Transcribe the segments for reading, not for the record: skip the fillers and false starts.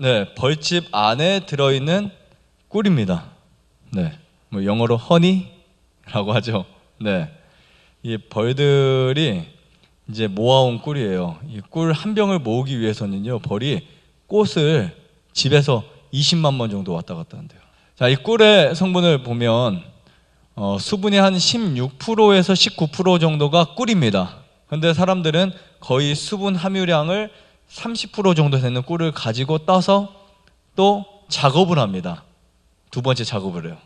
네, 벌집 안에 들어있는 꿀입니다. 네, 뭐 영어로 허니라고 하죠. 네, 이 벌들이 이제 모아온 꿀이에요. 이 꿀 한 병을 모으기 위해서는요, 벌이 꽃을 집에서 20만 번 정도 왔다 갔다 한대요. 자, 이 꿀의 성분을 보면 수분이 한 16%에서 19% 정도가 꿀입니다. 근데 사람들은 거의 수분 함유량을 30% 정도 되는 꿀을 가지고 따서 또 작업을 합니다. 두 번째 작업을 해요.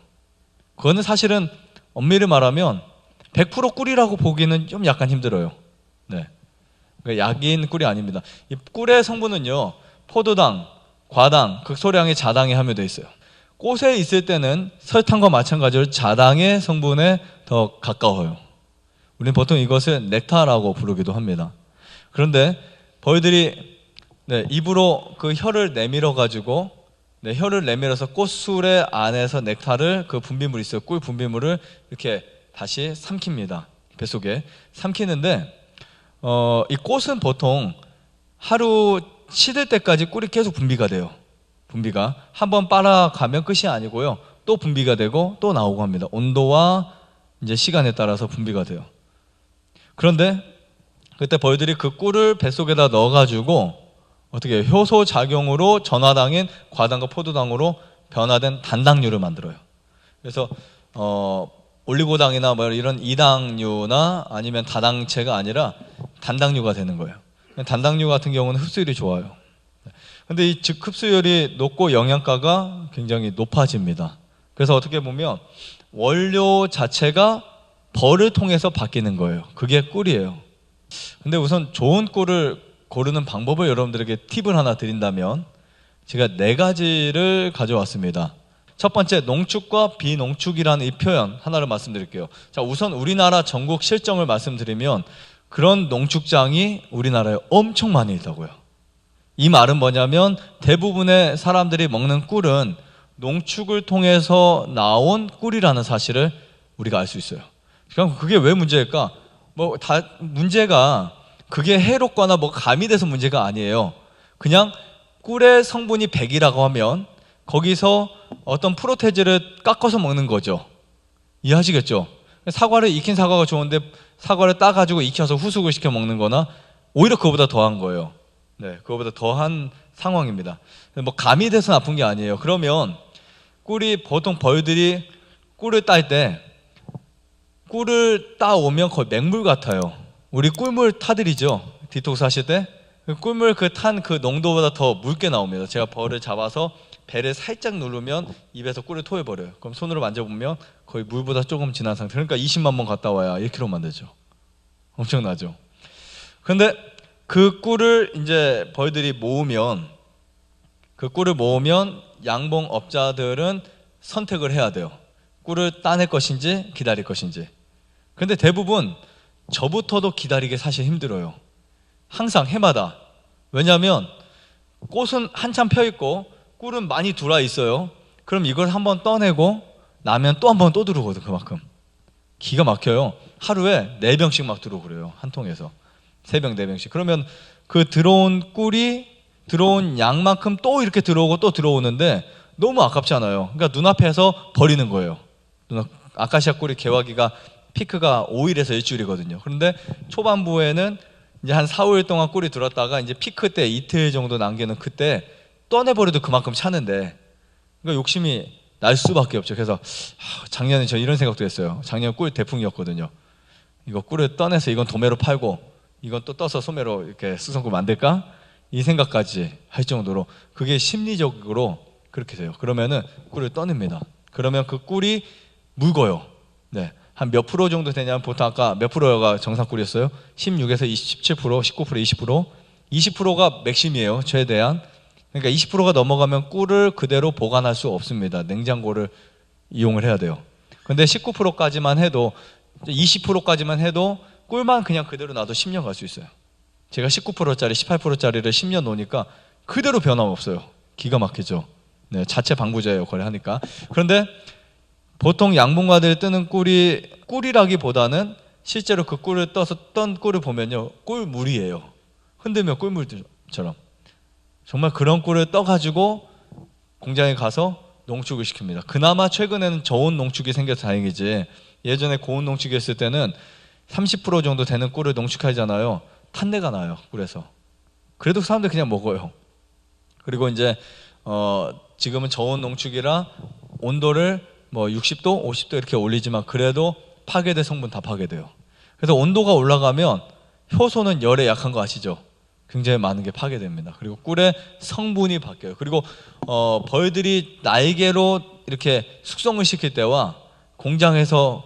그거는 사실은 엄밀히 말하면 100% 꿀이라고 보기는 좀 약간 힘들어요. 네, 그러니까 약인 꿀이 아닙니다. 이 꿀의 성분은요, 포도당, 과당, 극소량의 자당에 함유되어 있어요. 꽃에 있을 때는 설탕과 마찬가지로 자당의 성분에 더 가까워요. 우리는 보통 이것을 넥타라고 부르기도 합니다. 그런데 벌들이 입으로 그 혀를 내밀어 가지고 혀를 내밀어서 꽃술의 안에서 넥타를, 그 분비물이 있어요. 꿀 분비물을 이렇게 다시 삼킵니다. 뱃속에 삼키는데 이 꽃은 보통 하루 시들 때까지 꿀이 계속 분비가 돼요. 분비가 한번 빨아가면 끝이 아니고요, 또 분비가 되고 또 나오고 합니다. 온도와 이제 시간에 따라서 분비가 돼요. 그런데 그때 벌들이 그 꿀을 뱃속에다 넣어가지고 어떻게 해요? 효소 작용으로 전화당인 과당과 포도당으로 변화된 단당류를 만들어요. 그래서 올리고당이나 뭐 이런 이당류나 아니면 다당체가 아니라 단당류가 되는 거예요. 단당류 같은 경우는 흡수율이 좋아요. 근데 이 즉 흡수율이 높고 영양가가 굉장히 높아집니다. 그래서 어떻게 보면 원료 자체가 벌을 통해서 바뀌는 거예요. 그게 꿀이에요. 근데 우선 좋은 꿀을 고르는 방법을 여러분들에게 팁을 하나 드린다면 제가 4가지를 가져왔습니다. 첫 번째, 농축과 비농축이라는 이 표현 하나를 말씀드릴게요. 자, 우선 우리나라 전국 실정을 말씀드리면 그런 농축장이 우리나라에 엄청 많이 있다고요. 이 말은 뭐냐면 대부분의 사람들이 먹는 꿀은 농축을 통해서 나온 꿀이라는 사실을 우리가 알 수 있어요. 그럼 그게 왜 문제일까? 문제가 그게 해롭거나 가미돼서 문제가 아니에요. 그냥 꿀의 성분이 100이라고 하면 거기서 어떤 프로테즈를 깎아서 먹는 거죠. 이해하시겠죠? 익힌 사과가 좋은데 사과를 따가지고 익혀서 후숙을 시켜 먹는 거나 오히려 그거보다 더한 거예요. 네, 그거보다 더한 상황입니다. 가미돼서 나쁜 게 아니에요. 그러면 보통 벌들이 꿀을 딸 때 꿀을 따오면 거의 맹물 같아요. 우리 꿀물 타드리죠? 디톡스 하실 때? 꿀물 탄 그 농도보다 더 묽게 나옵니다. 제가 벌을 잡아서 배를 살짝 누르면 입에서 꿀을 토해버려요. 그럼 손으로 만져보면 거의 물보다 조금 진한 상태. 그러니까 20만 번 갔다 와야 1kg만 되죠. 엄청나죠? 근데 그 꿀을 이제 벌들이 모으면, 양봉업자들은 선택을 해야 돼요. 꿀을 따낼 것인지 기다릴 것인지. 근데 대부분 저부터도 기다리기 사실 힘들어요. 항상 해마다. 왜냐하면 꽃은 한참 펴있고 꿀은 많이 들어와 있어요. 그럼 이걸 한번 떠내고 나면 또 한 번 또 들어오거든. 그만큼 기가 막혀요. 하루에 4병씩 막 들어오고 그래요. 한 통에서 3병 4병씩. 그러면 그 들어온 꿀이 들어온 양만큼 또 이렇게 들어오고 또 들어오는데 너무 아깝지 않아요? 그러니까 눈앞에서 버리는 거예요. 아카시아 꿀이 개화기가 피크가 5일에서 일주일이거든요. 그런데 초반부에는 이제 한 4, 5일 동안 꿀이 들었다가 이제 피크 때 이틀 정도 남기는 그때 떠내버려도 그만큼 차는데, 그러니까 욕심이 날 수밖에 없죠. 그래서 작년에 저 이런 생각도 했어요. 작년 꿀 대풍이었거든요. 이거 꿀을 떠내서 이건 도매로 팔고 이건 또 떠서 소매로 이렇게 수성꿀 만들까? 이 생각까지 할 정도로 그게 심리적으로 그렇게 돼요. 그러면은 꿀을 떠냅니다. 그러면 그 꿀이 묽어요. 네. 한 몇 프로 정도 되냐면 보통 아까 몇 프로가 정상 꿀이었어요? 16에서 17%, 19%, 20%. 20%가 맥심이에요. 최대한. 그러니까 20%가 넘어가면 꿀을 그대로 보관할 수 없습니다. 냉장고를 이용을 해야 돼요. 근데 19%까지만 해도, 20%까지만 해도 꿀만 그냥 그대로 놔도 10년 갈 수 있어요. 제가 19%짜리, 18%짜리를 10년 놓으니까 그대로 변함없어요. 기가 막히죠. 네, 자체 방부제 역할을 하니까. 그런데 보통 양봉가들이 뜨는 꿀이라기보다는 실제로 그 꿀을 떠서 떤 꿀을 보면요, 꿀물이에요. 흔들면 꿀물처럼. 정말 그런 꿀을 떠가지고 공장에 가서 농축을 시킵니다. 그나마 최근에는 저온 농축이 생겨서 다행이지, 예전에 고온 농축이었을 때는 30% 정도 되는 꿀을 농축하잖아요. 탄내가 나요, 꿀에서. 그래도 사람들 그냥 먹어요. 그리고 이제 지금은 저온 농축이라 온도를 뭐 60도, 50도 이렇게 올리지만 그래도 파괴될 성분 다 파괴돼요. 그래서 온도가 올라가면 효소는 열에 약한 거 아시죠? 굉장히 많은 게 파괴됩니다. 그리고 꿀의 성분이 바뀌어요. 그리고 벌들이 날개로 이렇게 숙성을 시킬 때와 공장에서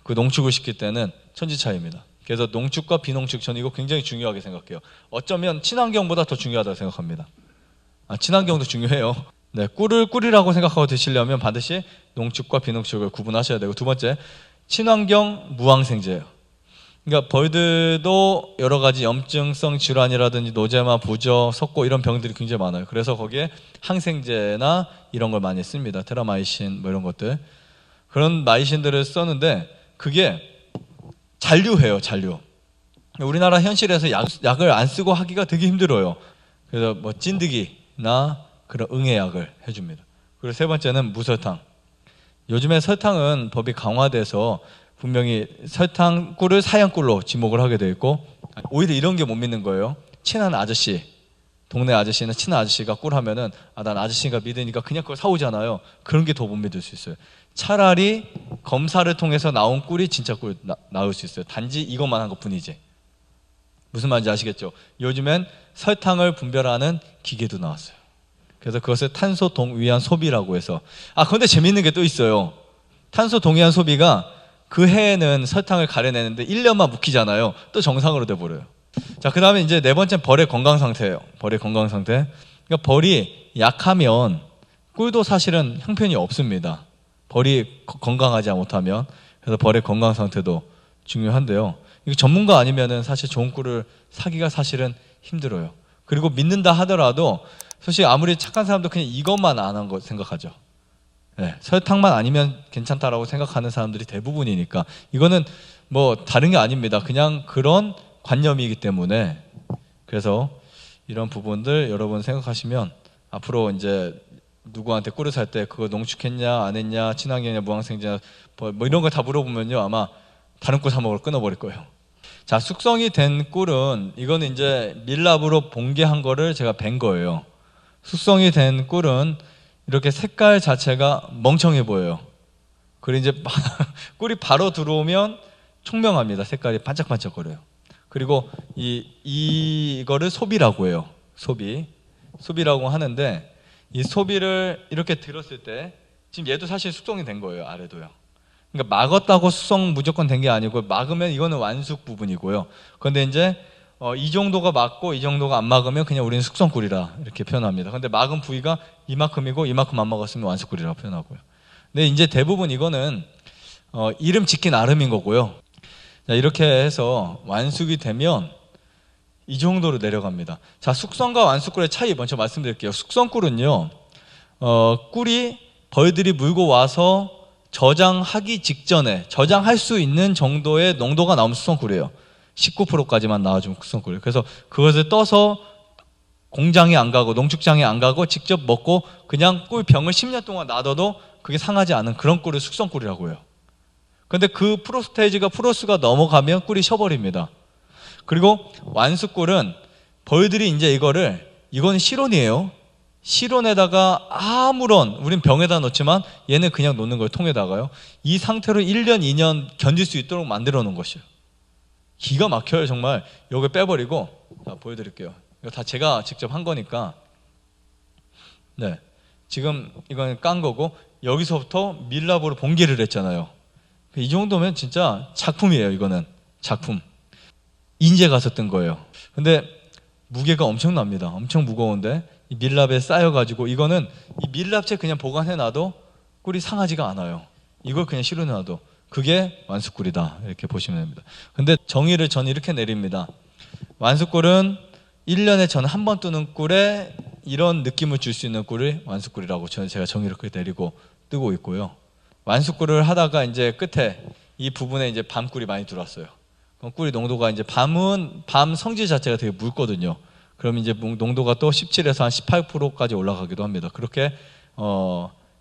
그 농축을 시킬 때는 천지 차이입니다. 그래서 농축과 비농축, 저는 이거 굉장히 중요하게 생각해요. 어쩌면 친환경보다 더 중요하다고 생각합니다. 친환경도 중요해요. 네, 꿀을 꿀이라고 생각하고 드시려면 반드시 농축과 비농축을 구분하셔야 되고, 두 번째, 친환경 무항생제예요. 그러니까 벌들도 여러 가지 염증성 질환이라든지 노제마, 부저, 석고 이런 병들이 굉장히 많아요. 그래서 거기에 항생제나 이런 걸 많이 씁니다. 테라마이신 뭐 이런 것들. 그런 마이신들을 썼는데 그게 잔류해요, 잔류. 우리나라 현실에서 약을 안 쓰고 하기가 되게 힘들어요. 그래서 뭐 찐득이나 그런 응애약을 해줍니다. 그리고 세 번째는 무설탕. 요즘에 설탕은 법이 강화돼서 분명히 설탕 꿀을 사양꿀로 지목을 하게 되어 있고, 오히려 이런 게 못 믿는 거예요. 친한 아저씨, 동네 아저씨는 친한 아저씨가 꿀 하면은 난 아저씨가 믿으니까 그냥 그걸 사오잖아요. 그런 게 더 못 믿을 수 있어요. 차라리 검사를 통해서 나온 꿀이 진짜 꿀 나올 수 있어요. 단지 이것만 한 것뿐이지. 무슨 말인지 아시겠죠? 요즘엔 설탕을 분별하는 기계도 나왔어요. 그래서 그것을 탄소 동위한 소비라고 해서, 그런데 재밌는 게 또 있어요. 탄소 동위한 소비가 그 해에는 설탕을 가려내는데 1년만 묵히잖아요. 또 정상으로 돼버려요. 자, 그 다음에 이제 네 번째는 벌의 건강 상태예요. 벌의 건강 상태. 그러니까 벌이 약하면 꿀도 사실은 형편이 없습니다. 벌이 건강하지 못하면. 그래서 벌의 건강 상태도 중요한데요. 이거 전문가 아니면은 사실 좋은 꿀을 사기가 사실은 힘들어요. 그리고 믿는다 하더라도 사실 아무리 착한 사람도 그냥 이것만 안 한 거 생각하죠. 네, 설탕만 아니면 괜찮다라고 생각하는 사람들이 대부분이니까 이거는 뭐 다른 게 아닙니다. 그냥 그런 관념이기 때문에. 그래서 이런 부분들 여러분 생각하시면 앞으로 이제 누구한테 꿀을 살 때 그거 농축했냐 안 했냐 친환경이냐 무항생제냐 뭐 이런 거 다 물어보면요 아마 다른 꿀 사 먹으러 끊어버릴 거예요. 자, 숙성이 된 꿀은 이거는 이제 밀랍으로 봉개한 거를 제가 벤 거예요. 숙성이 된 꿀은 이렇게 색깔 자체가 멍청해 보여요. 그리고 이제 꿀이 바로 들어오면 총명합니다. 색깔이 반짝반짝거려요. 그리고 이거를 소비라고 해요. 소비라고 하는데, 이 소비를 이렇게 들었을 때 지금 얘도 사실 숙성이 된 거예요. 아래도요. 그러니까 막았다고 숙성 무조건 된 게 아니고, 막으면 이거는 완숙 부분이고요. 그런데 이제 이 정도가 막고 이 정도가 안 막으면 그냥 우리는 숙성꿀이라 이렇게 표현합니다. 근데 막은 부위가 이만큼이고 이만큼 안 막았으면 완숙꿀이라고 표현하고요. 근데 이제 대부분 이거는 이름 짓기 나름인 거고요. 자, 이렇게 해서 완숙이 되면 이 정도로 내려갑니다. 자, 숙성과 완숙꿀의 차이 먼저 말씀드릴게요. 숙성꿀은요, 꿀이 벌들이 물고 와서 저장하기 직전에 저장할 수 있는 정도의 농도가 나오면 숙성꿀이에요. 19%까지만 나와주면 숙성꿀이에요. 그래서 그것을 떠서 공장에 안 가고 농축장에 안 가고 직접 먹고 그냥 꿀병을 10년 동안 놔둬도 그게 상하지 않은 그런 꿀을 숙성꿀이라고 해요. 그런데 그 프로스가 넘어가면 꿀이 쉬어버립니다. 그리고 완숙꿀은 벌들이 이제 이거는 실온이에요. 실온에다가 우린 병에다 넣지만 얘는 그냥 놓는 거예요. 통에다가요. 이 상태로 1년, 2년 견딜 수 있도록 만들어 놓은 것이에요. 기가 막혀요, 정말. 여기 빼버리고, 자, 보여드릴게요. 이거 다 제가 직접 한 거니까. 네. 지금 이건 깐 거고, 여기서부터 밀랍으로 봉개를 했잖아요. 이 정도면 진짜 작품이에요, 이거는. 작품. 인제 가서 뜬 거예요. 근데 무게가 엄청납니다. 엄청 무거운데, 이 밀랍에 쌓여가지고, 이거는 이 밀랍채 그냥 보관해놔도 꿀이 상하지가 않아요. 이걸 그냥 실어놔도. 그게 완숙꿀이다 이렇게 보시면 됩니다. 근데 정의를 저는 이렇게 내립니다. 완숙꿀은 1년에 저는 한 번 뜨는 꿀에 이런 느낌을 줄 수 있는 꿀을 완숙꿀이라고 제가 정의를 그렇게 내리고 뜨고 있고요. 완숙꿀을 하다가 이제 끝에 이 부분에 이제 밤꿀이 많이 들어왔어요. 그럼 꿀이 농도가 이제 밤 성질 자체가 되게 묽거든요. 그럼 이제 농도가 또 17에서 한 18%까지 올라가기도 합니다. 그렇게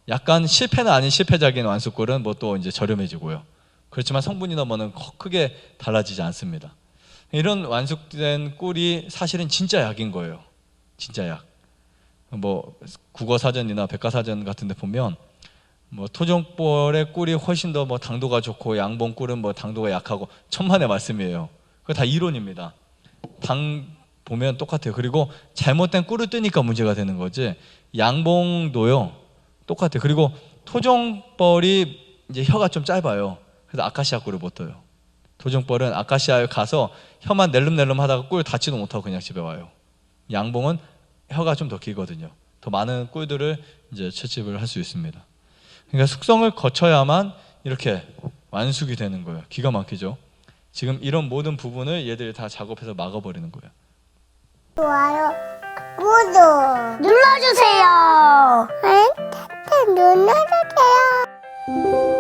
약간 실패는 아닌 실패작인 완숙꿀은 뭐 또 이제 저렴해지고요. 그렇지만 성분이나 뭐는 크게 달라지지 않습니다. 이런 완숙된 꿀이 사실은 진짜 약인 거예요. 진짜 약. 뭐 국어사전이나 백과사전 같은 데 보면 뭐 토종벌의 꿀이 훨씬 더 뭐 당도가 좋고 양봉 꿀은 뭐 당도가 약하고 천만의 말씀이에요. 그거 다 이론입니다. 당 보면 똑같아요. 그리고 잘못된 꿀을 뜨니까 문제가 되는 거지 양봉도요 똑같아요. 그리고 토종벌이 이제 혀가 좀 짧아요. 그래서 아카시아 꿀을 못 떠요. 토종벌은 아카시아에 가서 혀만 낼름낼름 하다가 꿀 닿지도 못하고 그냥 집에 와요. 양봉은 혀가 좀 더 길거든요. 더 많은 꿀들을 이제 채집을 할 수 있습니다. 그러니까 숙성을 거쳐야만 이렇게 완숙이 되는 거예요. 기가 막히죠. 지금 이런 모든 부분을 얘들이 다 작업해서 막아버리는 거예요. 좋아요, 구독 눌러주세요. 눌러주세요.